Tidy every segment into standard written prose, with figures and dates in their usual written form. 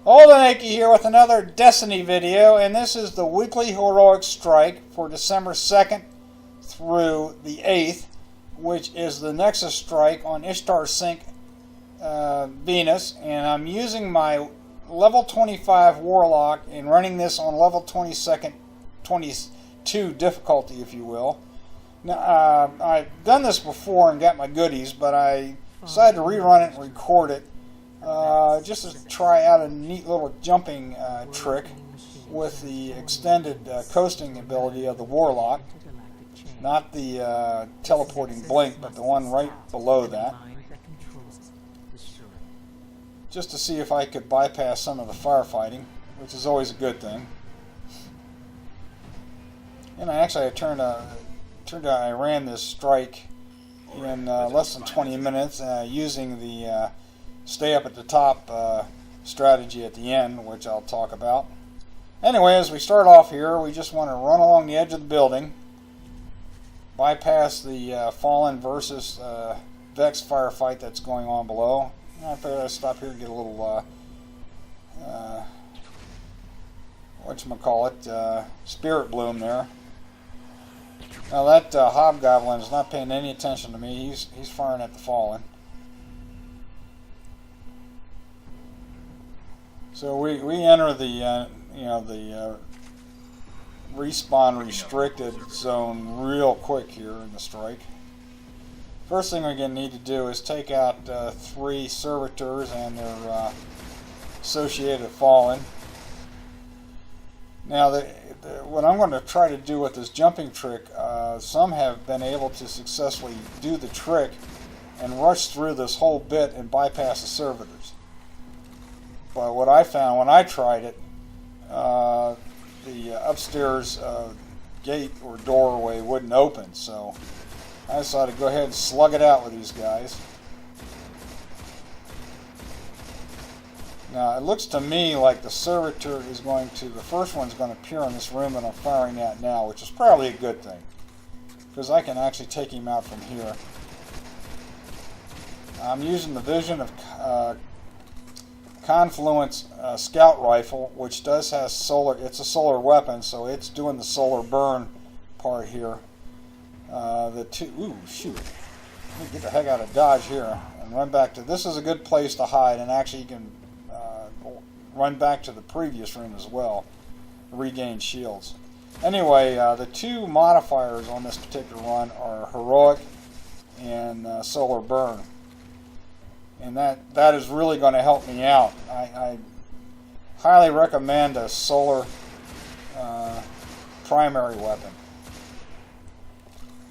Oldenaki here with another Destiny video, and this is the weekly heroic strike for December 2nd through the 8th, which is the Nexus strike on Ishtar Sink, Venus, and I'm using my level 25 Warlock and running this on level 22 difficulty, if you will. Now, I've done this before and got my goodies, but I decided to rerun it and record it. Just to try out a neat little jumping trick with the extended coasting ability of the Warlock. Not the teleporting blink, but the one right below that. Just to see if I could bypass some of the firefighting, which is always a good thing. And I ran this strike in less than 20 minutes using the stay up at the top strategy at the end, which I'll talk about. Anyway, as we start off here, we just want to run along the edge of the building, bypass the Fallen versus Vex firefight that's going on below. I figured I'd stop here and get a little whatchamacallit, spirit bloom there. Now that hobgoblin is not paying any attention to me. He's firing at the Fallen. So we enter the the respawn restricted zone real quick here in the strike. First thing we're going to need to do is take out 3 Servitors and their associated Fallen. Now what I'm going to try to do with this jumping trick, some have been able to successfully do the trick and rush through this whole bit and bypass the Servitors. But what I found when I tried it, the upstairs gate or doorway wouldn't open, so I decided to go ahead and slug it out with these guys. Now it looks to me like the Servitor is the first one's going to appear in this room that I'm firing at now, which is probably a good thing, because I can actually take him out from here. I'm using the Vision of Confluence scout rifle, which does have solar. It's a solar weapon, so it's doing the solar burn part here. Ooh, shoot! Let me get the heck out of Dodge here and run back to. This is a good place to hide, and actually you can run back to the previous room as well, regain shields. Anyway, the 2 modifiers on this particular run are heroic and solar burn. And that is really going to help me out. I highly recommend a solar primary weapon,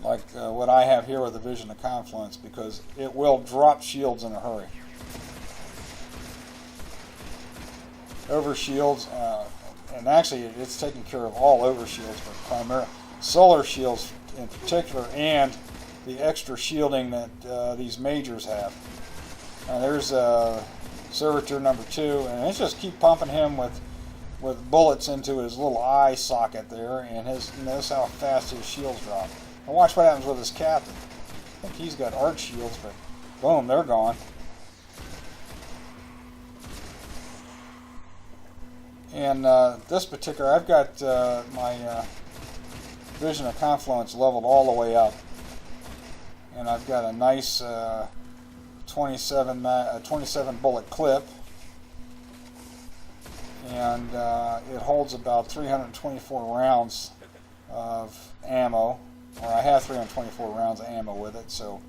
like what I have here with the Vision of Confluence, because it will drop shields in a hurry. Over shields, and actually it's taking care of all over shields, but primarily solar shields in particular, and the extra shielding that these majors have. There's Servitor number 2, and let's just keep pumping him with bullets into his little eye socket there, and notice how fast his shields drop. And watch what happens with his captain. I think he's got arc shields, but boom, they're gone. And this particular, I've got my Vision of Confluence leveled all the way up, and I've got a nice 27 bullet clip, and it holds about 324 rounds of ammo, or I have 324 rounds of ammo with it, so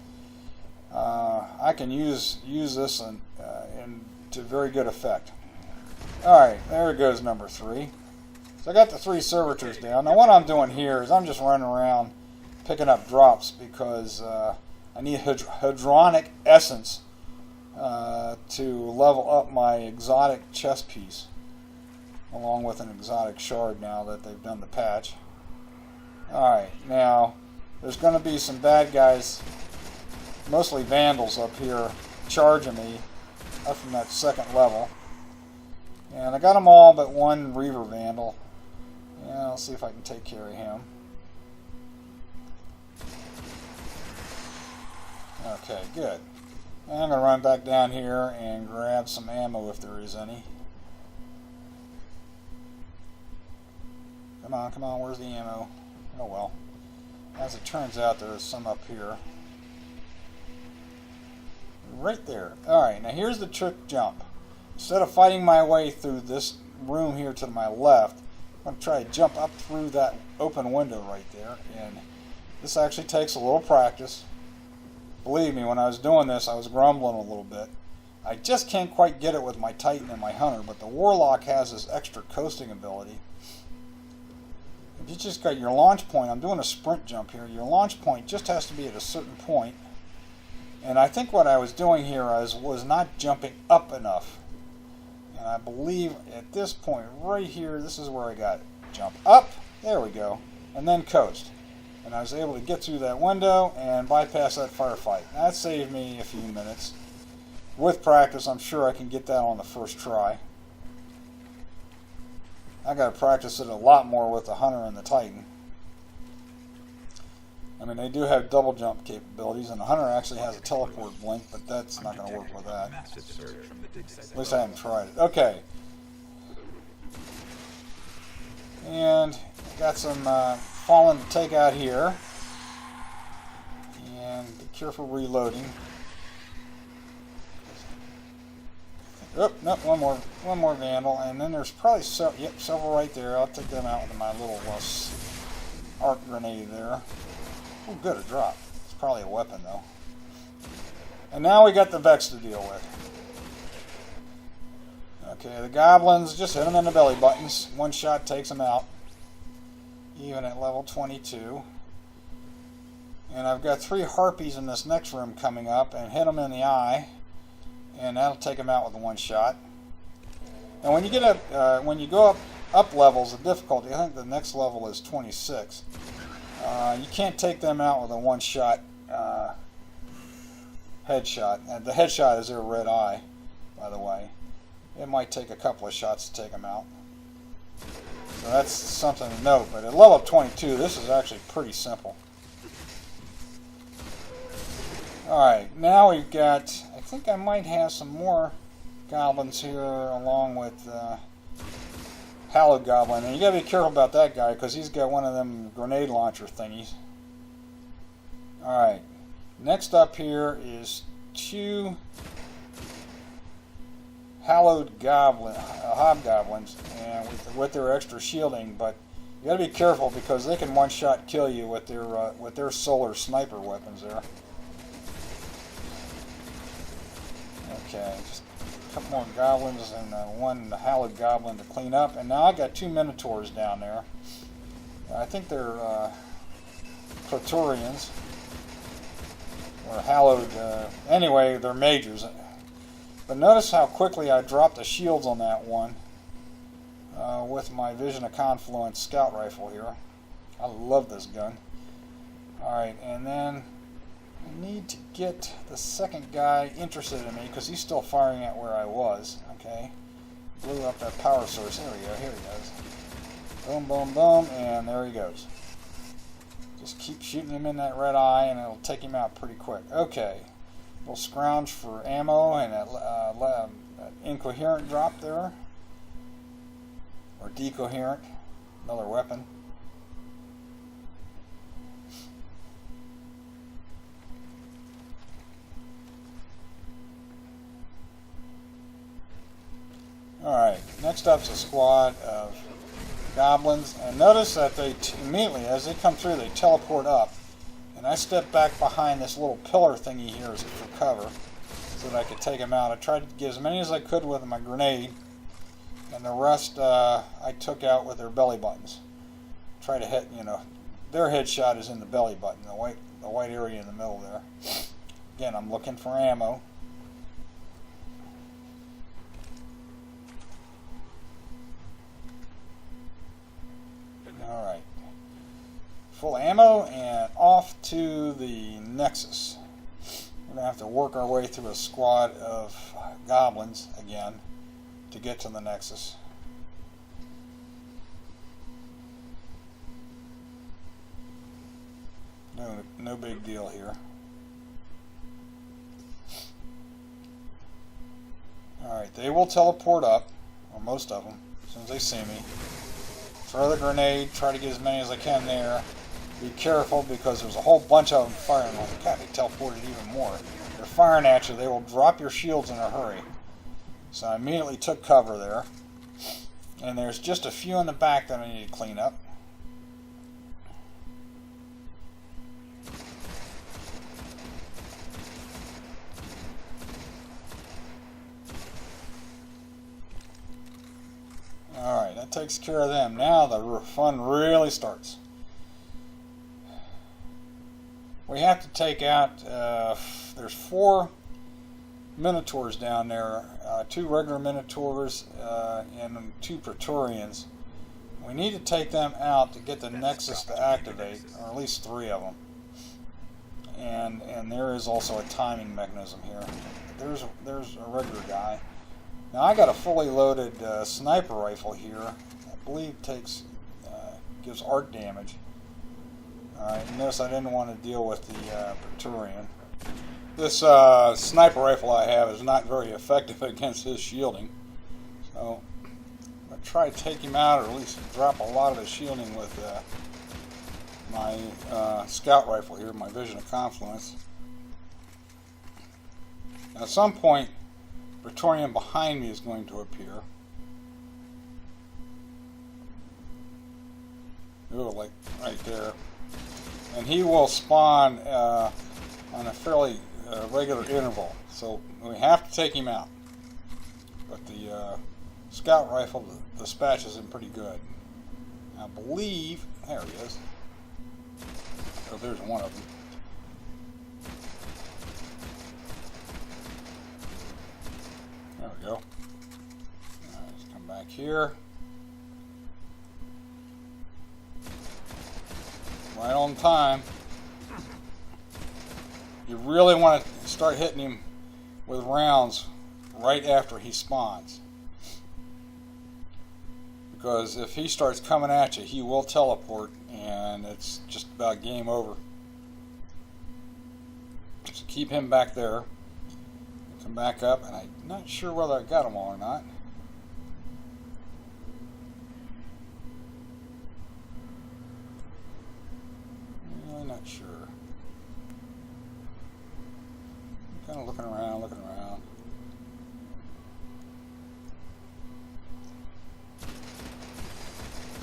I can use this to very good effect. Alright, there goes number 3. So I got the 3 Servitors down. Now what I'm doing here is I'm just running around picking up drops, because I need Hadronic Essence to level up my exotic chest piece, along with an exotic shard now that they've done the patch. Alright, now there's going to be some bad guys, mostly vandals up here, charging me up from that 2nd level. And I got them all but one Reaver Vandal. Yeah, I'll see if I can take care of him. Okay, good. And I'm going to run back down here and grab some ammo if there is any. Come on, where's the ammo? Oh well. As it turns out, there's some up here. Right there. Alright, now here's the trick jump. Instead of fighting my way through this room here to my left, I'm going to try to jump up through that open window right there. And this actually takes a little practice. Believe me, when I was doing this, I was grumbling a little bit. I just can't quite get it with my Titan and my Hunter, but the Warlock has this extra coasting ability. If you just got your launch point, I'm doing a sprint jump here, your launch point just has to be at a certain point. And I think what I was doing here was not jumping up enough. And I believe at this point right here, this is where I got it. Jump up, there we go, and then coast. And I was able to get through that window and bypass that firefight. That saved me a few minutes. With practice, I'm sure I can get that on the first try. I got to practice it a lot more with the Hunter and the Titan. I mean, they do have double jump capabilities, and the Hunter actually has a teleport blink, but that's not going to work with that. At least I haven't tried it. Okay. And got some fallen to take out here. And be careful reloading. Oh, no, one more Vandal, and then there's probably several right there. I'll take them out with my little arc grenade there. Oh, good, a drop. It's probably a weapon, though. And now we got the Vex to deal with. Okay, the goblins, just hit them in the belly buttons. One shot takes them out. Even at level 22. And I've got 3 harpies in this next room coming up, and hit them in the eye. And that'll take them out with one shot. And when you get up, when you go up levels of difficulty, I think the next level is 26. You can't take them out with a one-shot headshot. And the headshot is their red eye, by the way. It might take a couple of shots to take them out. So that's something to note. But at level 22, this is actually pretty simple. Alright, now we've got, I think I might have some more goblins here along with Hallowed Goblin. And you gotta be careful about that guy because he's got one of them grenade launcher thingies. Alright, next up here is 2 Hallowed Hobgoblins and with their extra shielding, but you gotta be careful because they can one-shot kill you with their solar sniper weapons there. Okay, just a couple more goblins and one Hallowed Goblin to clean up. And now I got 2 Minotaurs down there. I think they're Praetorians. Or Hallowed, anyway, they're Majors. But notice how quickly I dropped the shields on that one with my Vision of Confluence scout rifle here. I love this gun. Alright, and then I need to get the second guy interested in me because he's still firing at where I was. Okay, blew up that power source. There we go. Here he goes. Boom, boom, boom, and there he goes. Just keep shooting him in that red eye, and it'll take him out pretty quick. Okay, we'll scrounge for ammo and that incoherent drop there, or decoherent, another weapon. Alright, next up's a squad of goblins, and notice that they immediately, as they come through, they teleport up. And I step back behind this little pillar thingy here for cover, so that I could take them out. I tried to get as many as I could with my grenade, and the rest I took out with their belly buttons. Try to hit, their headshot is in the belly button, the white area in the middle there. Again, I'm looking for ammo. Alright, full ammo and off to the Nexus. We're going to have to work our way through a squad of goblins again to get to the Nexus. No big deal here. Alright, they will teleport up, or most of them, as soon as they see me. throw the grenade, try to get as many as I can there. Be careful because there's a whole bunch of them firing. Like, God, they teleported even more. They're firing at you. They will drop your shields in a hurry. So I immediately took cover there. And there's just a few in the back that I need to clean up. Alright, that takes care of them. Now the fun really starts. We have to take out, there's 4 Minotaurs down there, 2 regular Minotaurs and 2 Praetorians. We need to take them out to get the Nexus to activate, or at least 3 of them. And there is also a timing mechanism here. There's a regular guy. Now I got a fully loaded sniper rifle here. I believe gives arc damage. Alright, notice I didn't want to deal with the Praetorian. This sniper rifle I have is not very effective against his shielding. So I'm going to try to take him out, or at least drop a lot of his shielding with my scout rifle here, my Vision of Confluence. Now, at some point, Praetorian behind me is going to appear. Ooh, like right there. And he will spawn on a fairly regular interval, so we have to take him out. But the scout rifle dispatches him pretty good. I believe, there he is. Oh, there's one of them. There we go. Alright, let's come back here. Right on time. You really want to start hitting him with rounds right after he spawns. Because if he starts coming at you, he will teleport and it's just about game over. So keep him back there. Come back up, and I'm not sure whether I got them all or not. Really not sure. I'm kind of looking around,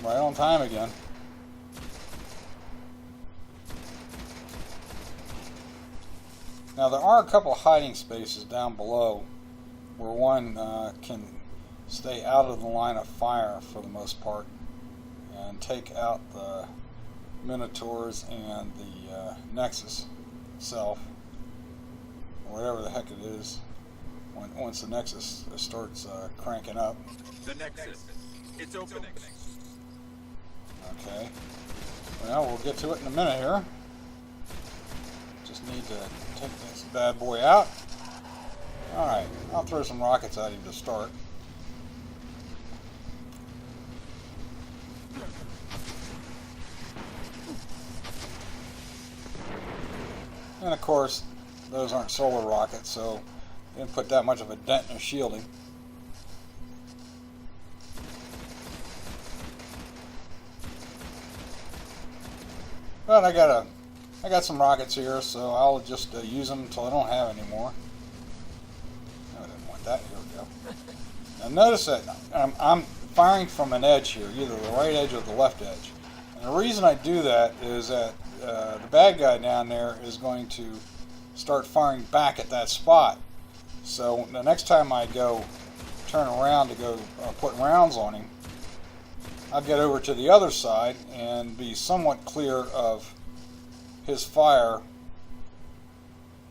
Right on time again. Now there are a couple of hiding spaces down below where one can stay out of the line of fire for the most part and take out the Minotaurs and the Nexus itself, or whatever the heck it is, once the Nexus starts cranking up. The Nexus, it's opening. Okay, well, we'll get to it in a minute here. Just need to take this bad boy out. Alright, I'll throw some rockets at him to start. And of course, those aren't solar rockets, so didn't put that much of a dent in their shielding. But I got some rockets here, so I'll just use them until I don't have any more. No, I didn't want that. Here we go. Now notice that I'm firing from an edge here, either the right edge or the left edge. And the reason I do that is that the bad guy down there is going to start firing back at that spot. So the next time I go turn around to go put rounds on him, I'll get over to the other side and be somewhat clear of his fire,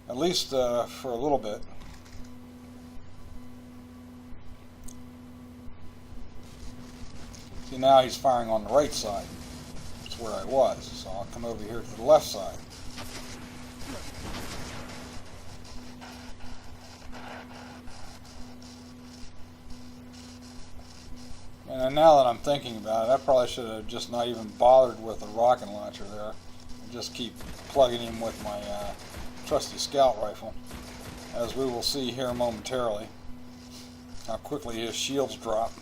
at least for a little bit. See, now he's firing on the right side. That's where I was, so I'll come over here to the left side. And now that I'm thinking about it, I probably should have just not even bothered with the rocket launcher there. And just keep plugging him with my trusty scout rifle, as we will see here momentarily how quickly his shields drop.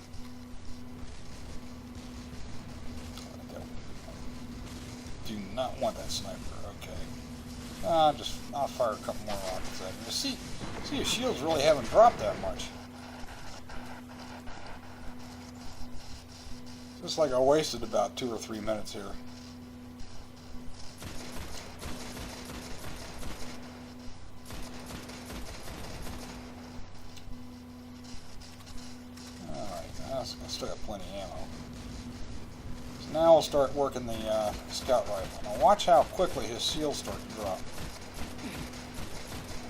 do not want that sniper. Okay. I'll fire a couple more rockets at him. See, his shields really haven't dropped that much. Just like I wasted about 2 or 3 minutes here. Alright, I still got plenty of ammo. So now we'll start working the scout rifle. Now watch how quickly his shields start to drop.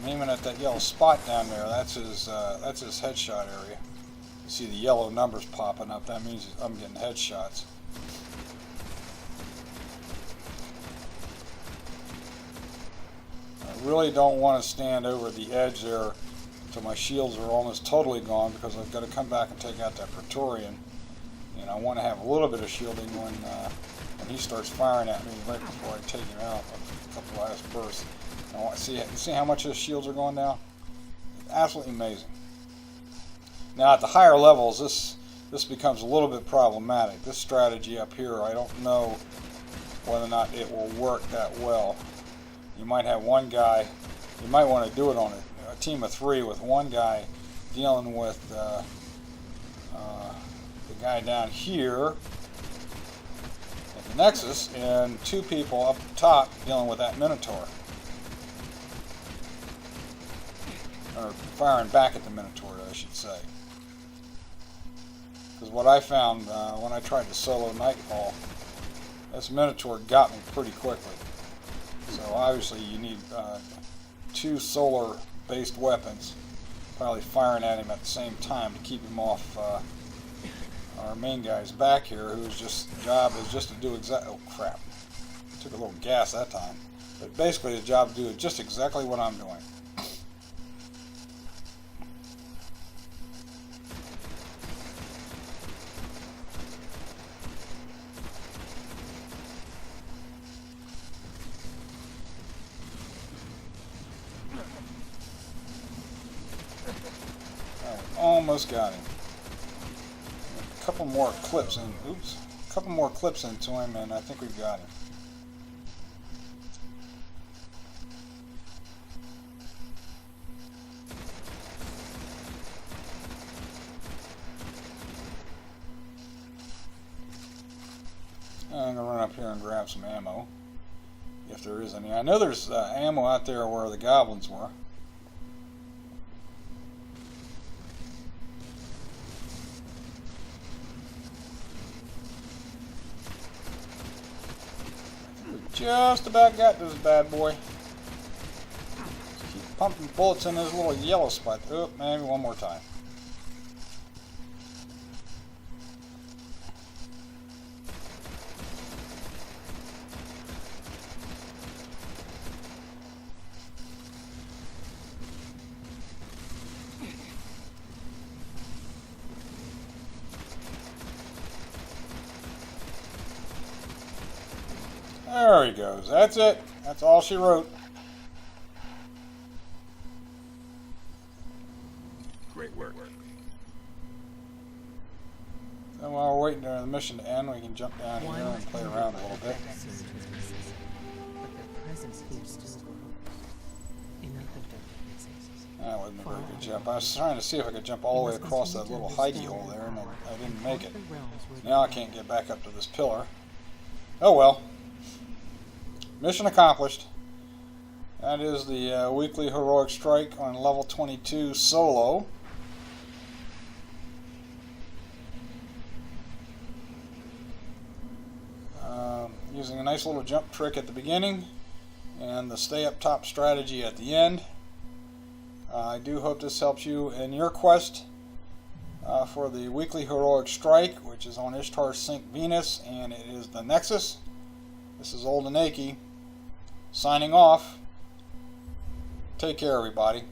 I'm aiming at that yellow spot down there. That's his headshot area. You see the yellow numbers popping up. That means I'm getting headshots. I really don't want to stand over the edge there until my shields are almost totally gone, because I've got to come back and take out that Praetorian. And I want to have a little bit of shielding when he starts firing at me right before I take him out with a couple last bursts. Now, see how much his shields are going down? Absolutely amazing. Now at the higher levels, this becomes a little bit problematic. This strategy up here, I don't know whether or not it will work that well. You might have one guy, you might want to do it on a team of 3 with one guy dealing with the guy down here at the Nexus, and 2 people up top dealing with that Minotaur. Or firing back at the Minotaur, I should say. Because what I found when I tried to solo Nightfall, this Minotaur got me pretty quickly. So obviously you need 2 solar-based weapons, probably firing at him at the same time to keep him off our main guy's back here, whose job is just to do oh crap, took a little gas that time. But basically his job to do just exactly what I'm doing. Almost got him. A couple more clips in. Oops. A couple more clips into him, and I think we've got him. I'm gonna run up here and grab some ammo, if there is any. I know there's ammo out there where the goblins were. Just about got this bad boy. Keep pumping bullets in this little yellow spot. Oh, maybe one more time. There he goes. That's it. That's all she wrote. Great work. And while we're waiting for the mission to end, we can jump down here and play around a little bit. That wasn't a very good jump. I was trying to see if I could jump all the way across that little hidey hole there, and I didn't make it. Now I can't get back up to this pillar. Oh well. Mission accomplished. That is the weekly heroic strike on level 22 solo. Using a nice little jump trick at the beginning and the stay up top strategy at the end. I do hope this helps you in your quest for the weekly heroic strike, which is on Ishtar Sink Venus, and it is the Nexus. This is Old and Achy signing off. Take care, everybody.